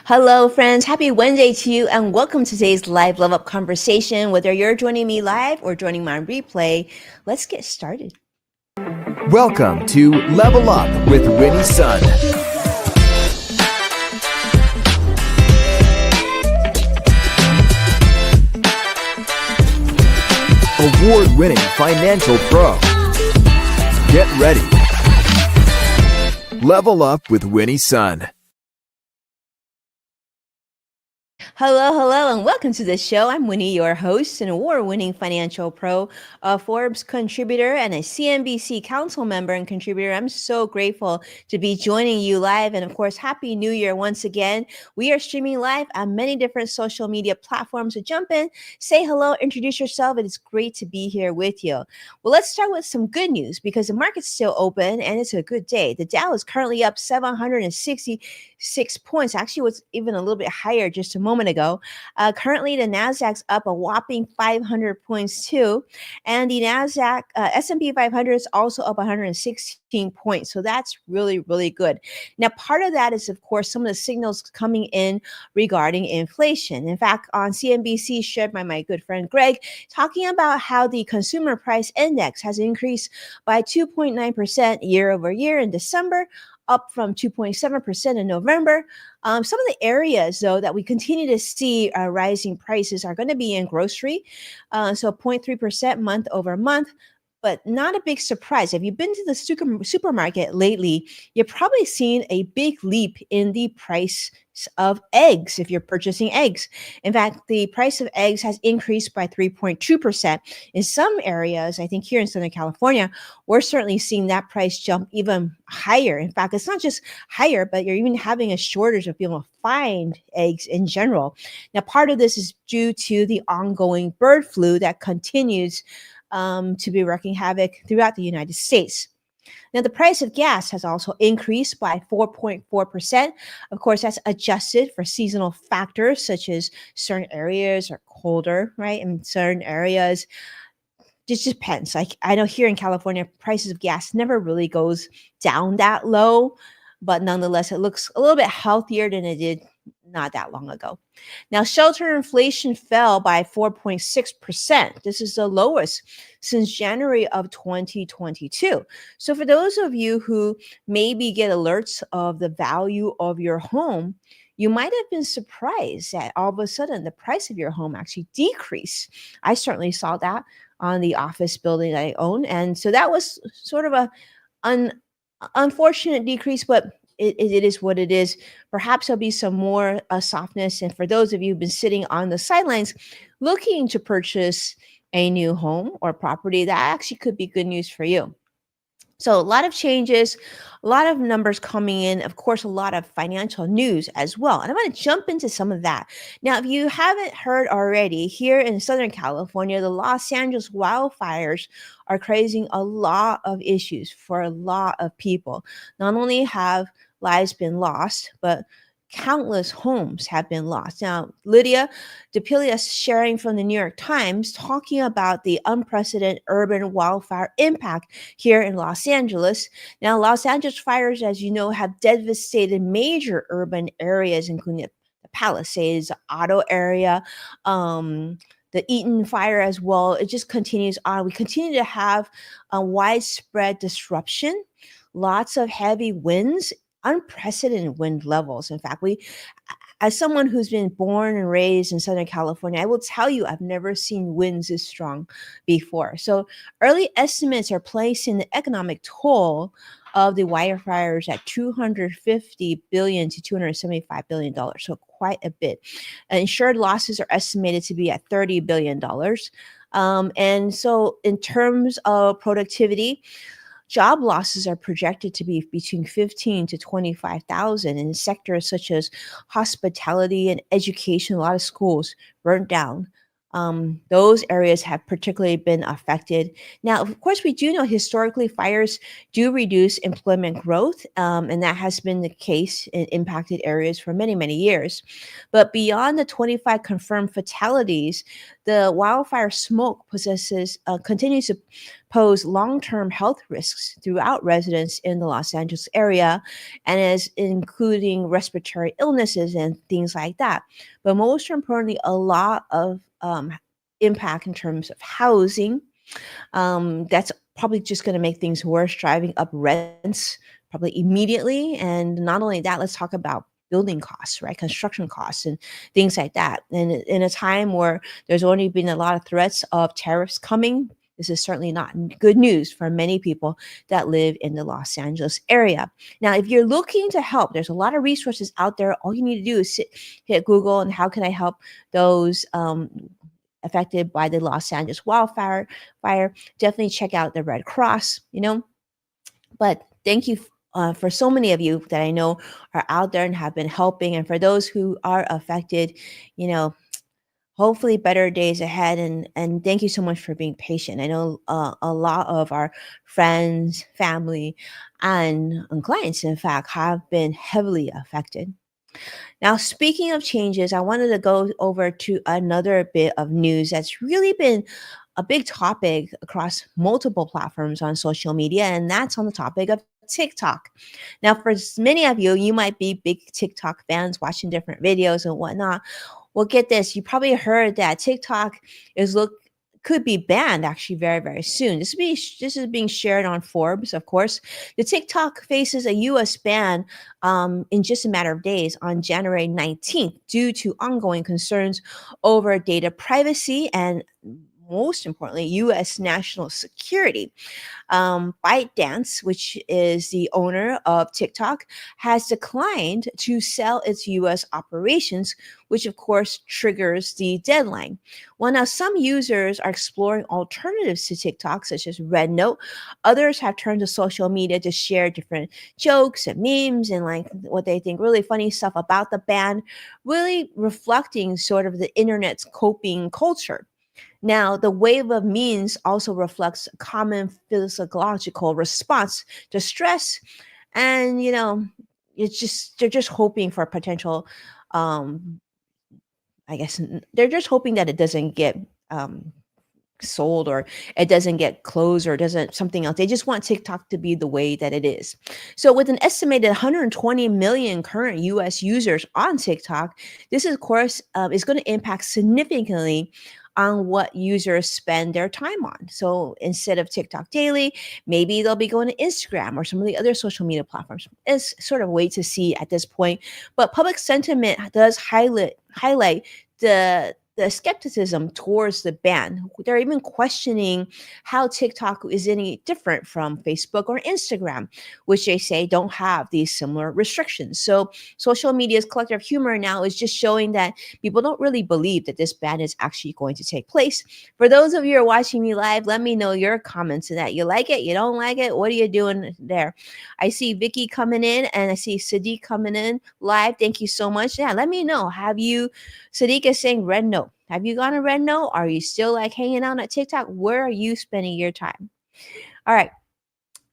Hello, friends. Happy Wednesday to you, and welcome to today's live level up conversation. Whether you're joining me live or joining my replay, let's get started. Welcome to Level Up with Winnie Sun. Award-winning financial pro. Get ready. Level Up with Winnie Sun. Hello, and welcome to the show. I'm Winnie, your host, an award-winning financial pro, a Forbes contributor, and a CNBC council member and contributor. I'm so grateful to be joining you live. And of course, Happy New Year once again. We are streaming live on many different social media platforms. So jump in, say hello, introduce yourself. It is great to be here with you. Well, let's start with some good news because the market's still open and it's a good day. The Dow is currently up 766 points. Actually, was even a little bit higher just a moment ago. Currently, the Nasdaq's up a whopping 500 points too, and the Nasdaq S&P 500 is also up 116 points. So that's really, really good. Now, part of that is, of course, some of the signals coming in regarding inflation. In fact, on CNBC, shared by my good friend Greg, talking about how the consumer price index has increased by 2.9% year over year in December, up from 2.7% in November. Some of the areas, though, that we continue to see rising prices are going to be in grocery, so 0.3% month over month. But not a big surprise. If you've been to the supermarket lately, you've probably seen a big leap in the price of eggs if you're purchasing eggs. In fact, the price of eggs has increased by 3.2%. In some areas, I think here in Southern California, we're certainly seeing that price jump even higher. In fact, it's not just higher, but you're even having a shortage of being able to find eggs in general. Now, part of this is due to the ongoing bird flu that continues to be wreaking havoc throughout the United States. Now, the price of gas has also increased by 4.4%. Of course, that's adjusted for seasonal factors such as certain areas are colder, right? And certain areas, just depends. Like I know here in California, prices of gas never really goes down that low, but nonetheless, it looks a little bit healthier than it did not that long ago. Now, shelter inflation fell by 4.6%. This is the lowest since January of 2022. So for those of you who maybe get alerts of the value of your home, you might have been surprised that all of a sudden the price of your home actually decreased. I certainly saw that on the office building that I own. And so that was sort of an unfortunate decrease, but it is what it is. Perhaps there'll be some more softness. And for those of you who've been sitting on the sidelines looking to purchase a new home or property, that actually could be good news for you. So a lot of changes, a lot of numbers coming in, of course, a lot of financial news as well. And I'm going to jump into some of that. Now, if you haven't heard already, here in Southern California, the Los Angeles wildfires are creating a lot of issues for a lot of people. Not only have lives been lost, but countless homes have been lost. Now, Lydia DePilia sharing from the New York Times talking about the unprecedented urban wildfire impact here in Los Angeles. Now, Los Angeles fires, as you know, have devastated major urban areas, including the Palisades, the Otto area, the Eaton fire as well. It just continues on. We continue to have a widespread disruption, lots of heavy winds, unprecedented wind levels. In fact, as someone who's been born and raised in Southern California, I will tell you I've never seen winds this strong before. So early estimates are placing the economic toll of the wildfires at $250 billion to $275 billion. So quite a bit. Insured losses are estimated to be at $30 billion. And so in terms of productivity, job losses are projected to be between 15 to 25,000 in sectors such as hospitality and education. A lot of schools burnt down. those areas have particularly been affected. Now, of course, we do know historically fires do reduce employment growth, and that has been the case in impacted areas for many, many years. But beyond the 25 confirmed fatalities, the wildfire smoke continues to pose long-term health risks throughout residents in the Los Angeles area, and is including respiratory illnesses and things like that. But most importantly, a lot of impact in terms of housing. That's probably just going to make things worse, driving up rents probably immediately. And not only that, let's talk about building costs, right? Construction costs and things like that. And in a time where there's only been a lot of threats of tariffs coming, this is certainly not good news for many people that live in the Los Angeles area. Now, if you're looking to help, there's a lot of resources out there. All you need to do is hit Google and how can I help those affected by the Los Angeles fire. Definitely check out the Red Cross, But thank you for so many of you that I know are out there and have been helping. And for those who are affected, you know, hopefully better days ahead. And thank you so much for being patient. I know a lot of our friends, family, and clients, in fact, have been heavily affected. Now, speaking of changes, I wanted to go over to another bit of news that's really been a big topic across multiple platforms on social media, and that's on the topic of TikTok. Now, for many of you, you might be big TikTok fans watching different videos and whatnot. Well, get this, you probably heard that TikTok could be banned actually very, very soon. This is being shared on Forbes, of course. The TikTok faces a U.S. ban in just a matter of days on January 19th due to ongoing concerns over data privacy and, most importantly, U.S. national security. ByteDance, which is the owner of TikTok, has declined to sell its US operations, which of course triggers the deadline. Well, now some users are exploring alternatives to TikTok, such as RedNote. Others have turned to social media to share different jokes and memes and like what they think really funny stuff about the ban, really reflecting sort of the internet's coping culture. Now, the wave of memes also reflects a common physiological response to stress, and they're just hoping for potential. Um, I guess they're just hoping that it doesn't get sold or it doesn't get closed or doesn't something else. They just want TikTok to be the way that it is. So with an estimated 120 million current US users on TikTok, this of course is going to impact significantly on what users spend their time on. So instead of TikTok daily, maybe they'll be going to Instagram or some of the other social media platforms. It's sort of wait to see at this point. But public sentiment does highlight the skepticism towards the ban. They're even questioning how TikTok is any different from Facebook or Instagram, which they say don't have these similar restrictions. So social media's collective humor now is just showing that people don't really believe that this ban is actually going to take place. For those of you who are watching me live, let me know your comments to that. You like it? You don't like it? What are you doing there? I see Vicky coming in and I see Sadiq coming in live. Thank you so much. Yeah, let me know. Sadiq is saying red note. Have you gone to red note? Are you still like hanging out at TikTok? Where are you spending your time? All right.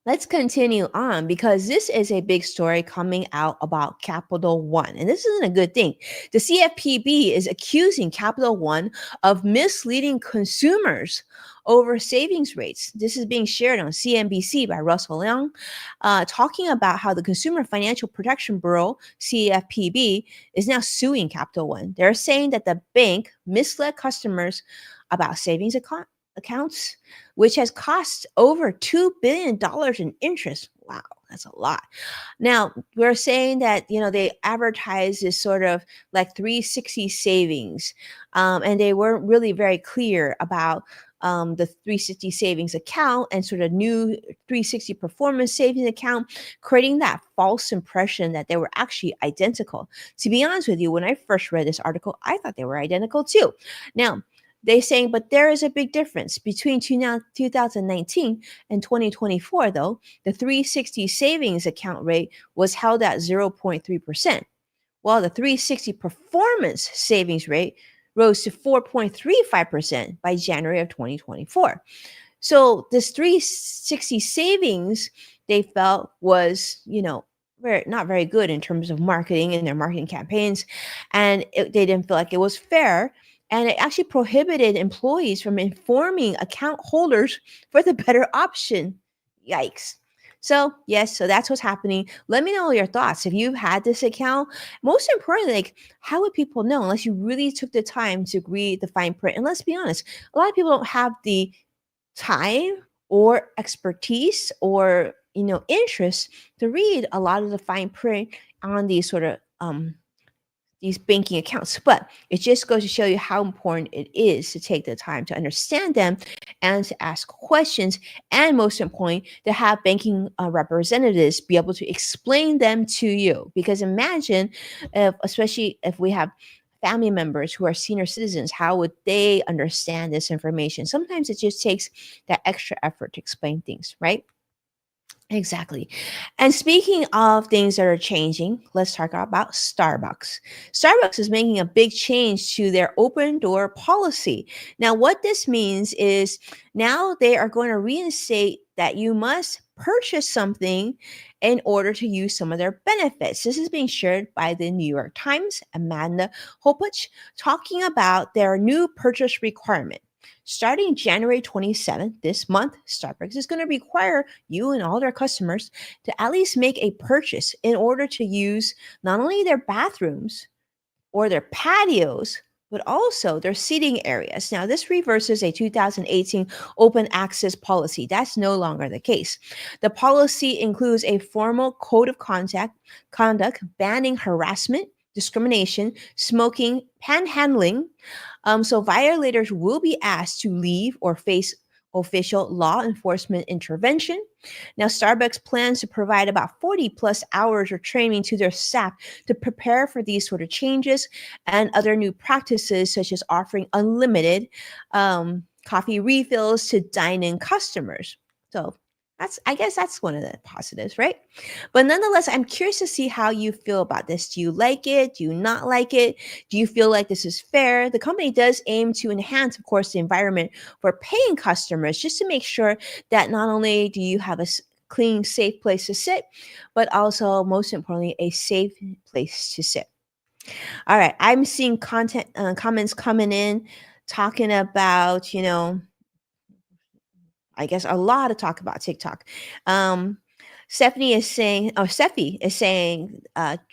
Let's continue on because this is a big story coming out about Capital One. And this isn't a good thing. The CFPB is accusing Capital One of misleading consumers over savings rates. This is being shared on CNBC by Russell Leong, talking about how the Consumer Financial Protection Bureau, CFPB, is now suing Capital One. They're saying that the bank misled customers about savings accounts, which has cost over $2 billion in interest. Wow, that's a lot. Now, we're saying that, they advertise this sort of like 360 savings, and they weren't really very clear about the 360 savings account and sort of new 360 performance savings account, creating that false impression that they were actually identical. To be honest with you, when I first read this article, I thought they were identical too. Now, they're saying, but there is a big difference between 2019 and 2024, though. The 360 savings account rate was held at 0.3%, while the 360 performance savings rate rose to 4.35% by January of 2024. So this 360 savings they felt was, not very good in terms of marketing and their marketing campaigns. And they didn't feel like it was fair. And it actually prohibited employees from informing account holders for the better option. Yikes. So, yes, so that's what's happening. Let me know your thoughts. If you've had this account, most importantly, like, how would people know unless you really took the time to read the fine print? And let's be honest, a lot of people don't have the time or expertise or interest to read a lot of the fine print on these sort of these banking accounts. But it just goes to show you how important it is to take the time to understand them and to ask questions, and most importantly, to have banking representatives be able to explain them to you. Because imagine if, especially if we have family members who are senior citizens, how would they understand this information? Sometimes it just takes that extra effort to explain things, right? Exactly. And speaking of things that are changing, let's talk about Starbucks. Starbucks is making a big change to their open door policy. Now, what this means is now they are going to reinstate that you must purchase something in order to use some of their benefits. This is being shared by the New York Times, Amanda Hopich, talking about their new purchase requirement. Starting January 27th, this month, Starbucks is going to require you and all their customers to at least make a purchase in order to use not only their bathrooms or their patios, but also their seating areas. Now, this reverses a 2018 open access policy. That's no longer the case. The policy includes a formal code of conduct banning harassment, discrimination, smoking, panhandling. So violators will be asked to leave or face official law enforcement intervention. Now, Starbucks plans to provide about 40 plus hours of training to their staff to prepare for these sort of changes and other new practices, such as offering unlimited coffee refills to dine-in customers. So I guess that's one of the positives, right? But nonetheless, I'm curious to see how you feel about this. Do you like it? Do you not like it? Do you feel like this is fair? The company does aim to enhance, of course, the environment for paying customers, just to make sure that not only do you have a clean, safe place to sit, but also, most importantly, a safe place to sit. All right, I'm seeing comments coming in talking about, I guess a lot of talk about TikTok. Um, Steffi is saying,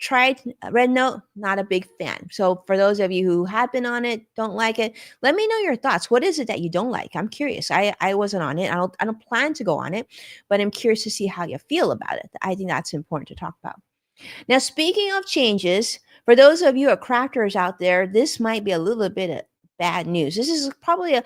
tried Red Note, not a big fan. So for those of you who have been on it, don't like it, let me know your thoughts. What is it that you don't like? I'm curious. I wasn't on it. I don't plan to go on it, but I'm curious to see how you feel about it. I think that's important to talk about. Now, speaking of changes, for those of you crafters out there, this might be a little bit of bad news. This is probably a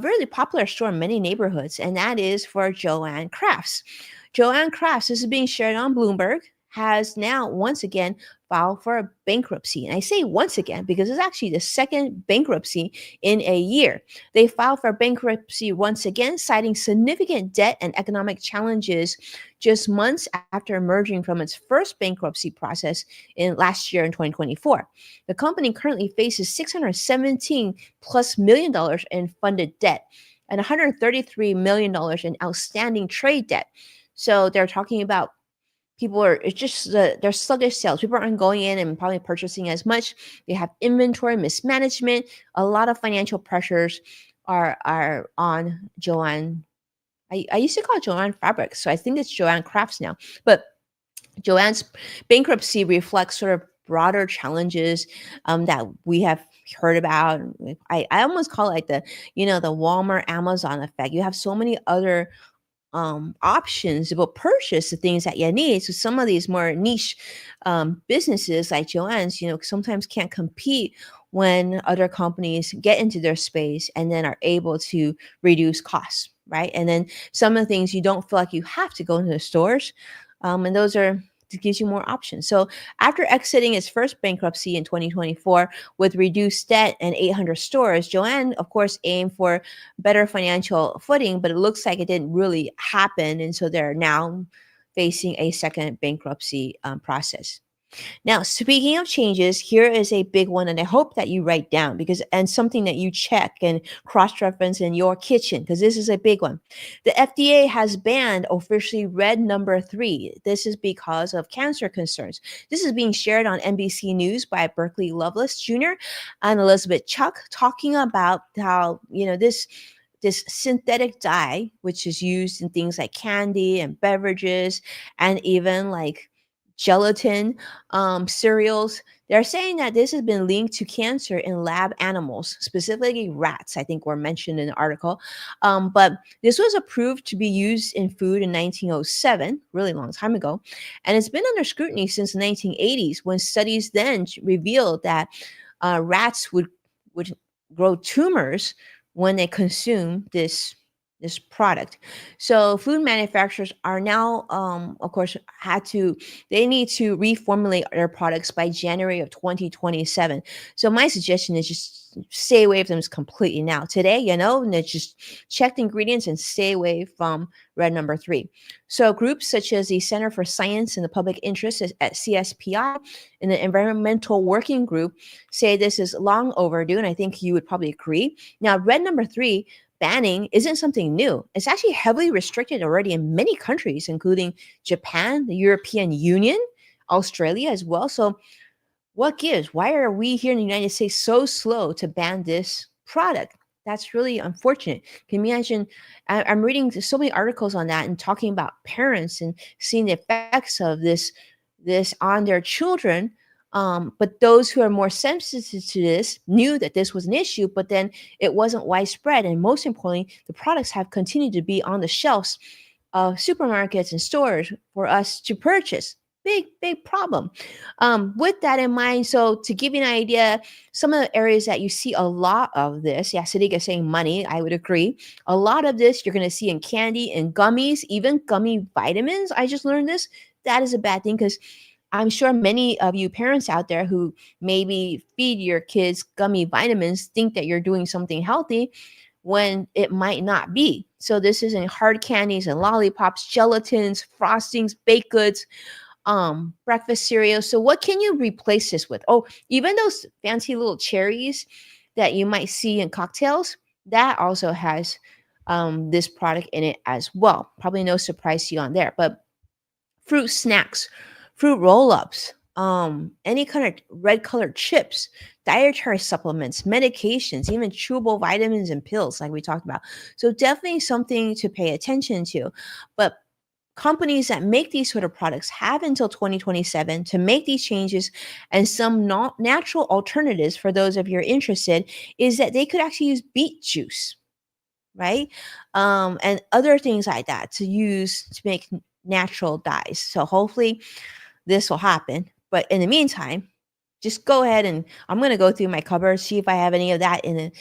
really popular store in many neighborhoods, and that is for Joanne Crafts. Joanne Crafts, this is being shared on Bloomberg, has now once again filed for a bankruptcy. And I say once again because it's actually the second bankruptcy in a year. They filed for bankruptcy once again, citing significant debt and economic challenges just months after emerging from its first bankruptcy process in last year in 2024. The company currently faces $617 plus million in funded debt and $133 million in outstanding trade debt. So they're talking about it's just they're sluggish sales. People aren't going in and probably purchasing as much. They have inventory mismanagement. A lot of financial pressures are on Joanne. I used to call it Joanne Fabrics, so I think it's Joanne Crafts now. But Joanne's bankruptcy reflects sort of broader challenges that we have heard about. I almost call it like the Walmart Amazon effect. You have so many other options to purchase the things that you need. So some of these more niche businesses like Joann's, sometimes can't compete when other companies get into their space and then are able to reduce costs, right? And then some of the things you don't feel like you have to go into the stores, and those are it gives you more options. So after exiting its first bankruptcy in 2024 with reduced debt and 800 stores, Joanne, of course, aimed for better financial footing, but it looks like it didn't really happen. And so they're now facing a second bankruptcy process. Now, speaking of changes, here is a big one, and I hope that you write down because and something that you check and cross-reference in your kitchen because this is a big one. The FDA has banned officially red number 3. This is because of cancer concerns. This is being shared on NBC News by Berkeley Loveless Jr. and Elizabeth Chuck, talking about how this synthetic dye, which is used in things like candy and beverages, and even like gelatin, cereals. They're saying that this has been linked to cancer in lab animals, specifically rats, I think were mentioned in the article. But this was approved to be used in food in 1907, really long time ago. And it's been under scrutiny since the 1980s when studies then revealed that rats would grow tumors when they consume this product. So food manufacturers are now, of course, they need to reformulate their products by January of 2027. So my suggestion is just stay away from them completely now. Today, and just check the ingredients and stay away from red number 3. So groups such as the Center for Science and the Public Interest at CSPI and the Environmental Working Group say this is long overdue, and I think you would probably agree. Now, red number 3 banning isn't something new. It's actually heavily restricted already in many countries, including Japan, the European Union, Australia as well. So, what gives? Why are we here in the United States so slow to ban this product? That's really unfortunate. Can you imagine? I'm reading so many articles on that and talking about parents and seeing the effects of this on their children. But those who are more sensitive to this knew that this was an issue, but then it wasn't widespread. And most importantly, the products have continued to be on the shelves of supermarkets and stores for us to purchase. Big problem. With that in mind, so to give you an idea, some of the areas that you see a lot of this, yeah, Sadiq is saying money, I would agree. A lot of this you're going to see in candy and gummies, even gummy vitamins. I just learned this. That is a bad thing because I'm sure many of you parents out there who maybe feed your kids gummy vitamins think that you're doing something healthy when it might not be. So this is in hard candies and lollipops, gelatins, frostings, baked goods, breakfast cereal. So what can you replace this with? Oh, even those fancy little cherries that you might see in cocktails, that also has this product in it as well. Probably no surprise to you on there, but fruit snacks, fruit roll-ups, any kind of red colored chips, dietary supplements, medications, even chewable vitamins and pills, like we talked about. So definitely something to pay attention to. But companies that make these sort of products have until 2027 to make these changes. And some not natural alternatives for those of you who are interested is that they could actually use beet juice, right? And other things like that to use to make natural dyes. So hopefully this will happen. But in the meantime, just go ahead and I'm going to go through my cupboard, see if I have any of that in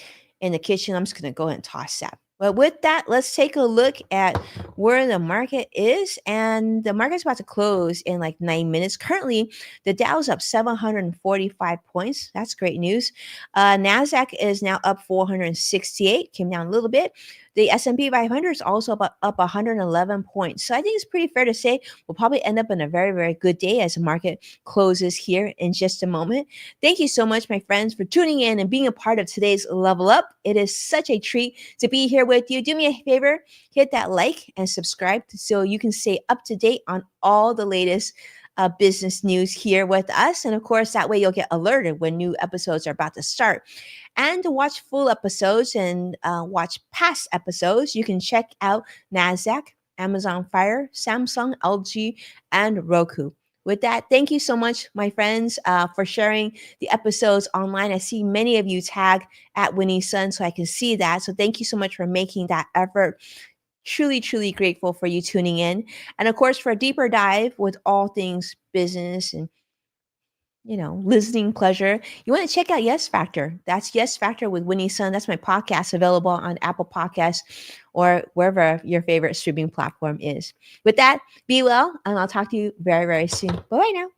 the kitchen. I'm just going to go ahead and toss that. But with that, let's take a look at where the market is. And the market's about to close in like 9 minutes. Currently, the Dow's up 745 points. That's great news. NASDAQ is now up 468, came down a little bit. The S&P 500 is also up 111 points. So I think it's pretty fair to say we'll probably end up in a very, very good day as the market closes here in just a moment. Thank you so much, my friends, for tuning in and being a part of today's Level Up. It is such a treat to be here with you. Do me a favor, hit that like and subscribe so you can stay up to date on all the latest business news here with us. And of course, that way you'll get alerted when new episodes are about to start. And to watch full episodes and watch past episodes, you can check out NASDAQ, Amazon Fire, Samsung, LG, and Roku. With that, thank you so much, my friends, for sharing the episodes online. I see many of you tag at Winnie Sun, so I can see that. So thank you so much for making that effort. Truly, truly grateful for you tuning in. And of course, for a deeper dive with all things business and listening pleasure, you want to check out Yes Factor. That's Yes Factor with Winnie Sun. That's my podcast available on Apple Podcasts or wherever your favorite streaming platform is. With that, be well, and I'll talk to you very, very soon. Bye-bye now.